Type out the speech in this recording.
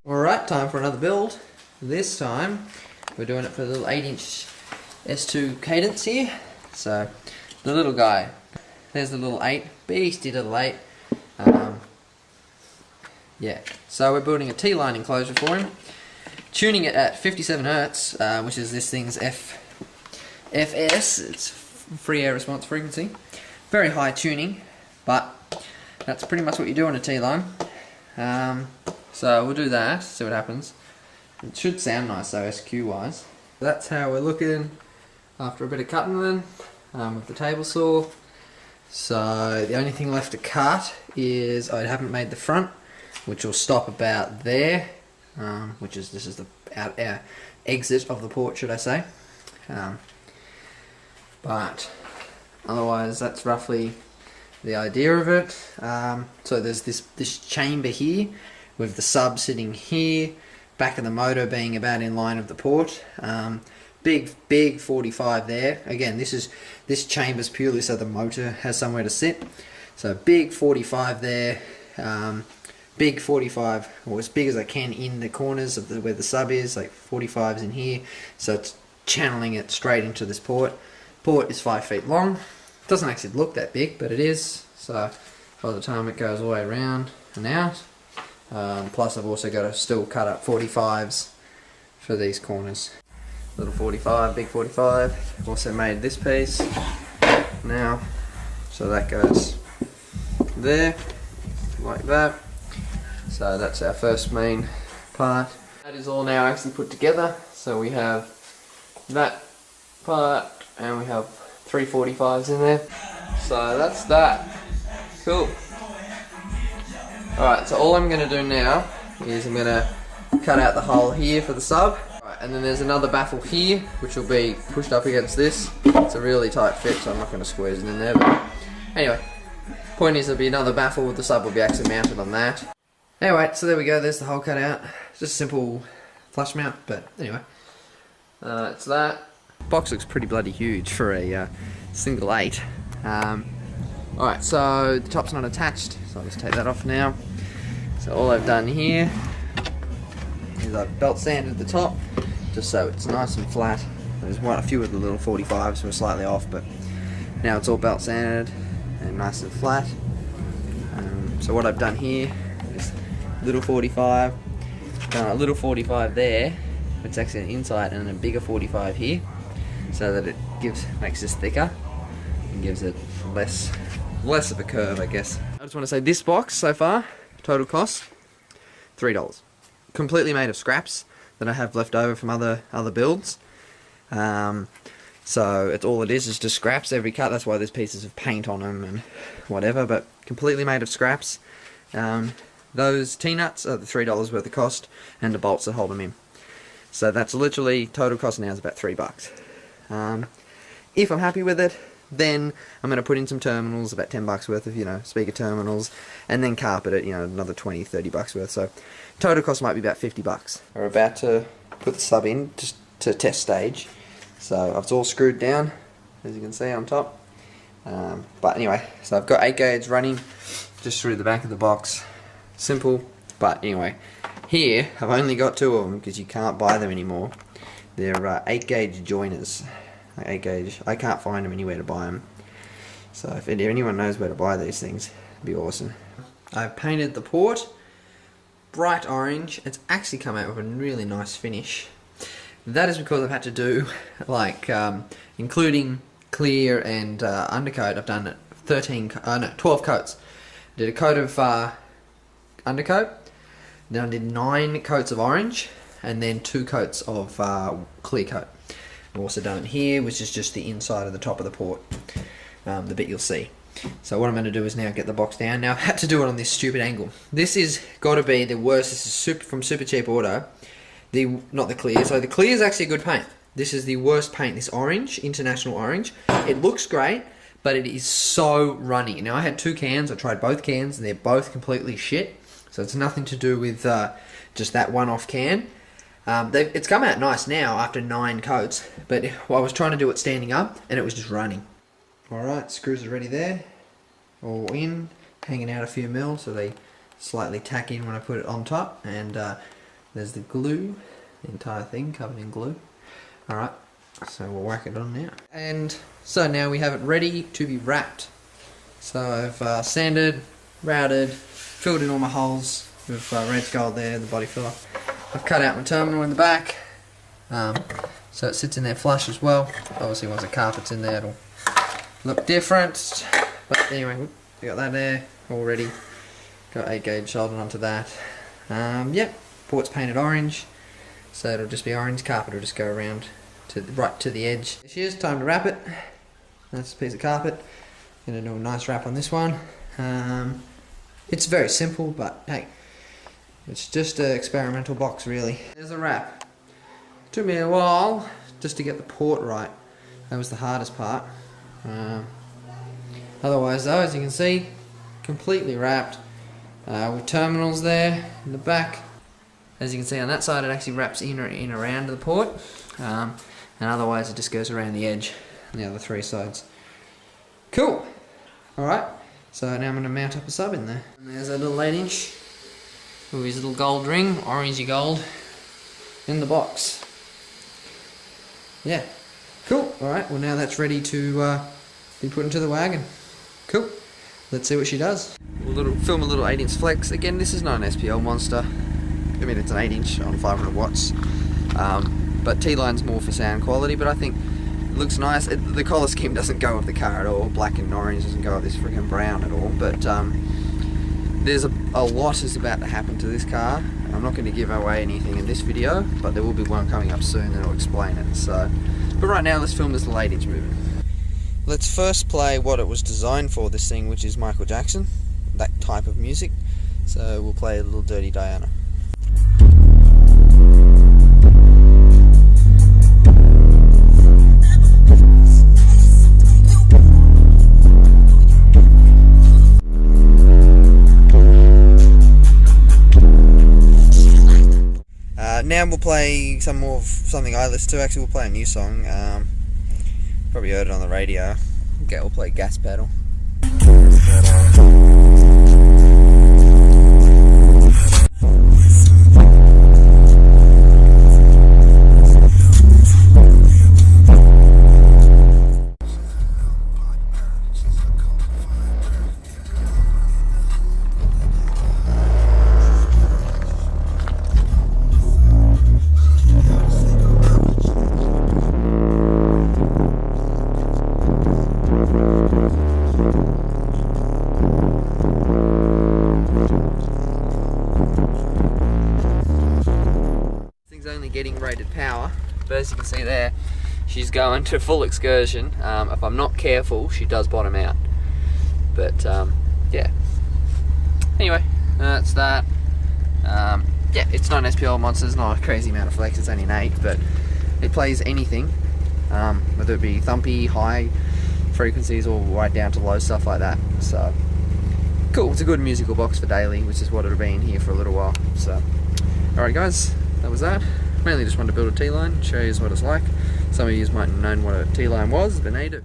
Alright, time for another build. This time we're doing it for the little 8-inch S2 cadence here. So the little guy, there's the little 8, beastie little 8. Yeah, so we're building a T-line enclosure for him, tuning it at 57 Hertz, which is this thing's FS, it's free air response frequency. Very high tuning, but that's pretty much what you do on a T-line. So we'll do that, see what happens. It should sound nice though, SQ wise. That's how we're looking after a bit of cutting then, with the table saw. So the only thing left to cut is I haven't made the front, which will stop about there, this is the our exit of the port, should I say. But otherwise that's roughly the idea of it. So there's this chamber here with the sub sitting here, back of the motor being about in line of the port. Big 45 there. Again, this chamber's purely so the motor has somewhere to sit. So big 45 there. Big 45, or as big as I can in the corners of where the sub is, like 45's in here. So it's channeling it straight into this port. Port is 5 feet long. Doesn't actually look that big, but it is. So by the time it goes all the way around and out, plus I've also got to still cut up 45's for these corners. Little 45, big 45. Also made this piece now, so that goes there, like that. So that's our first main part. That is all now actually put together. So we have that part, and we have 3 45's in there. So that's that. Cool. Alright, so all I'm going to do now is I'm going to cut out the hole here for the sub. Right, and then there's another baffle here, which will be pushed up against this. It's a really tight fit, so I'm not going to squeeze it in there. But anyway, point is there'll be another baffle with the sub will be actually mounted on that. Anyway, so there we go, there's the hole cut out. Just a simple flush mount, but anyway. It's that. Box looks pretty bloody huge for a single 8. Alright, so the top's not attached, so I'll just take that off now. So all I've done here is I've belt sanded the top, just so it's nice and flat. There's a few of the little 45's were slightly off, but now it's all belt sanded and nice and flat. So what I've done here is little 45, done a little 45 there, it's actually an inside, and a bigger 45 here, so that it makes this thicker and gives it less of a curve, I guess. I just want to say this box so far, total cost $3. Completely made of scraps that I have left over from other builds. So it's all it is just scraps every cut. That's why there's pieces of paint on them and whatever, but completely made of scraps. Those T-nuts are the $3 worth of cost, and the bolts that hold them in. So that's literally, total cost now is about $3. If I'm happy with it, then I'm going to put in some terminals, about $10 worth of, speaker terminals, and then carpet it, another $20, $30 worth. So total cost might be about $50. We're about to put the sub in just to test stage. So it's all screwed down, as you can see on top. But anyway, so I've got 8 gauge running just through the back of the box. Simple, but anyway, here I've only got 2 of them because you can't buy them anymore. They're 8 gauge joiners. 8 gauge. I can't find them anywhere to buy them. So if anyone knows where to buy these things, it'd be awesome. I've painted the port bright orange. It's actually come out with a really nice finish. That is because I've had to do, including clear and undercoat, I've done 12 coats. Did a coat of undercoat, then I did 9 coats of orange, and then 2 coats of clear coat. I've also done it here, which is just the inside of the top of the port, the bit you'll see. So what I'm going to do is now get the box down. Now I've had to do it on this stupid angle. This is got to be the worst. This is from Super Cheap Auto. Not the clear. So the clear is actually a good paint. This is the worst paint. This orange, International Orange. It looks great, but it is so runny. Now I had 2 cans. I tried both cans, and they're both completely shit. So it's nothing to do with just that one-off can. It's come out nice now after 9 coats, but I was trying to do it standing up and it was just running. Alright, screws are ready there, all in, hanging out a few mil so they slightly tack in when I put it on top, and there's the glue, the entire thing covered in glue. Alright, so we'll whack it on now. And so now we have it ready to be wrapped. So I've sanded, routed, filled in all my holes with red gold there, the body filler. I've cut out my terminal in the back, so it sits in there flush as well. Obviously once the carpet's in there it'll look different, but anyway, we got that there all ready. Got 8 gauge soldered onto that. Yep, port's painted orange, so it'll just be orange. Carpet will just go around to right to the edge. Here's time to wrap it. That's a piece of carpet. Gonna do a nice wrap on this one. It's very simple, but hey, it's just an experimental box really. There's a wrap. Took me a while just to get the port right. That was the hardest part. Otherwise though, as you can see, completely wrapped with terminals there in the back. As you can see on that side, it actually wraps in around the port, and otherwise it just goes around the edge on the other 3 sides. Cool. Alright, so now I'm going to mount up a sub in there. And there's a little 8-inch with his little gold ring, orangey gold, in the box. Yeah, cool. Alright, well now that's ready to be put into the wagon. Cool. Let's see what she does. Film a little 8-inch flex. Again, this is not an SPL monster. I mean, it's an 8-inch on 500 watts. But T-line's more for sound quality, but I think it looks nice. The colour scheme doesn't go with the car at all. Black and orange doesn't go with this freaking brown at all. But there's a lot is about to happen to this car. I'm not going to give away anything in this video, but there will be one coming up soon that'll explain it. So, but right now, let's film this little 8-inch moving. Let's first play what it was designed for, this thing, which is Michael Jackson, that type of music. So we'll play a little Dirty Diana. Now we'll play something I listen to. Actually, we'll play a new song. Probably heard it on the radio. Okay, we'll play Gas Pedal. Only getting rated power, but as you can see there, she's going to full excursion. If I'm not careful, she does bottom out. But yeah. Anyway, that's that. Yeah, it's not an SPL monster. It's not a crazy amount of flex. It's only an 8, but it plays anything, whether it be thumpy, high frequencies, or right down to low stuff like that. So cool. It's a good musical box for daily, which is what it'll be in here for a little while. So, alright guys, that was that. Mainly just wanted to build a T-line, show you what it's like. Some of you might have known what a T-line was, but now you do.